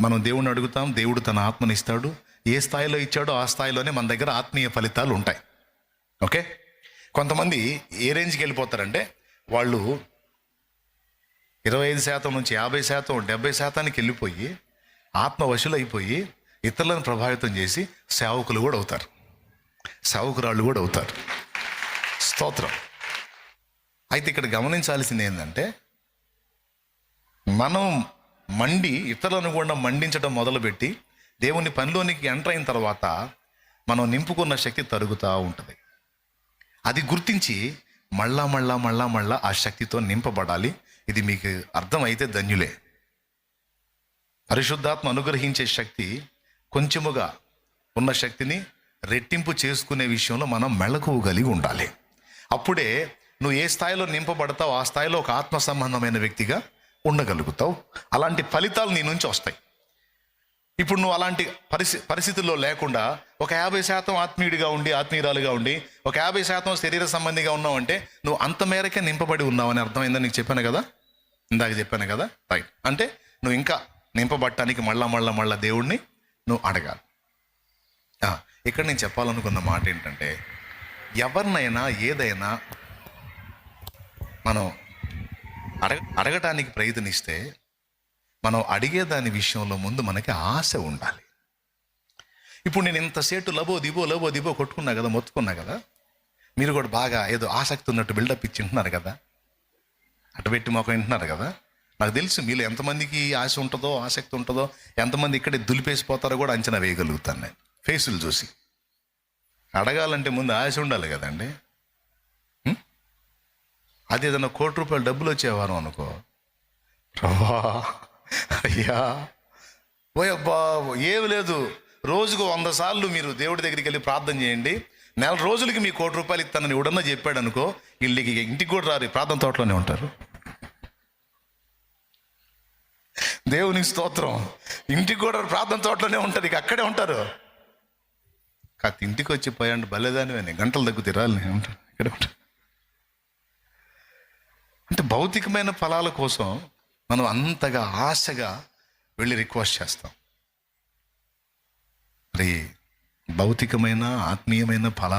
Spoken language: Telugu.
మనం దేవుణ్ణి అడుగుతాం, దేవుడు తన ఆత్మని ఇస్తాడు. ఏ స్థాయిలో ఇచ్చాడో ఆ స్థాయిలోనే మన దగ్గర ఆత్మీయ ఫలితాలు ఉంటాయి. ఓకే, కొంతమంది ఏ రేంజ్కి వెళ్ళిపోతారంటే వాళ్ళు 25% నుంచి 50%, 70%కి వెళ్ళిపోయి ఆత్మ వశులైపోయి ఇతరులను ప్రభావితం చేసి సేవకులు కూడా అవుతారు, సేవకురాళ్ళు కూడా అవుతారు. స్తోత్రం. అయితే ఇక్కడ గమనించాల్సింది ఏంటంటే, మనం ఇతరులను కూడా మండించడం మొదలుపెట్టి దేవుని పనిలోనికి ఎంటర్ అయిన తర్వాత మనం నింపుకున్న శక్తి తరుగుతూ ఉంటుంది. అది గుర్తించి మళ్ళా ఆ శక్తితో నింపబడాలి. ఇది మీకు అర్థమైతే ధన్యులే. పరిశుద్ధాత్మ అనుగ్రహించే శక్తి కొంచెముగా ఉన్న శక్తిని రెట్టింపు చేసుకునే విషయంలో మనం మెళకువ కలిగి ఉండాలి. అప్పుడే నువ్వు ఏ స్థాయిలో నింపబడతావు ఆ స్థాయిలో ఒక ఆత్మ సంబంధమైన వ్యక్తిగా ఉండగలుగుతావు. అలాంటి ఫలితాలు నీ నుంచి వస్తాయి. ఇప్పుడు నువ్వు అలాంటి పరిస్థితుల్లో లేకుండా ఒక 50% ఆత్మీయుడిగా ఉండి, ఆత్మీయురాలుగా ఉండి, ఒక 50% శరీర సంబంధిగా ఉన్నావు అంటే నువ్వు అంత మేరకే నింపబడి ఉన్నావని అర్థమైందని నీకు చెప్పాను కదా, ఇందాక చెప్పాను కదా. రైట్. అంటే నువ్వు ఇంకా నింపబడటానికి మళ్ళా దేవుణ్ణి నువ్వు అడగాలి. ఇక్కడ నేను చెప్పాలనుకున్న మాట ఏంటంటే, ఎవరినైనా ఏదైనా మనం అడగటానికి ప్రయత్నిస్తే మనం అడిగేదాని విషయంలో ముందు మనకి ఆశ ఉండాలి. ఇప్పుడు నేను ఇంతసేటు లబో దిబో కొట్టుకున్నా కదా, మొత్తుకున్నా కదా, మీరు కూడా బాగా ఏదో ఆసక్తి ఉన్నట్టు బిల్డప్ ఇచ్చి వింటున్నారు కదా, అటు పెట్టి మొక్క వింటున్నారు కదా. నాకు తెలుసు మీలో ఎంతమందికి ఆశ ఉంటుందో, ఆసక్తి ఉంటుందో, ఎంతమంది ఇక్కడే దులిపేసిపోతారో కూడా అంచనా వేయగలుగుతాను నేను ఫేసులు చూసి. అడగాలంటే ముందు ఆశ ఉండాలి కదండి. అది ఏదైనా ₹1,00,00,000 డబ్బులు వచ్చేవారు అనుకో, ప్రభా అయ్యా ఓయబ్బా ఏమి లేదు, రోజుకు 100 సార్లు మీరు దేవుడి దగ్గరికి వెళ్ళి ప్రార్థన చేయండి, నెల రోజులకి మీ ₹1,00,00,000 ఇస్తానని ఎవడన్నా చెప్పాడు అనుకో, ఇంటికి కూడా రారు, ప్రార్థన తోటలోనే ఉంటారు. దేవుని స్తోత్రం. ఇంటికి కూడా ప్రార్థన తోటలోనే ఉంటారు, ఇక అక్కడే ఉంటారు. కాదు ఇంటికి వచ్చి పోయాండి భలేదానివని గంటలు దగ్గు తిరాలి ఉంటారు, ఇక్కడే ఉంటారు. అంటే భౌతికమైన ఫలాల కోసం మనం అంతగా ఆశగా వెళ్ళి రిక్వెస్ట్ చేస్తాం. మరి భౌతికమైన ఆత్మీయమైన ఫలాలు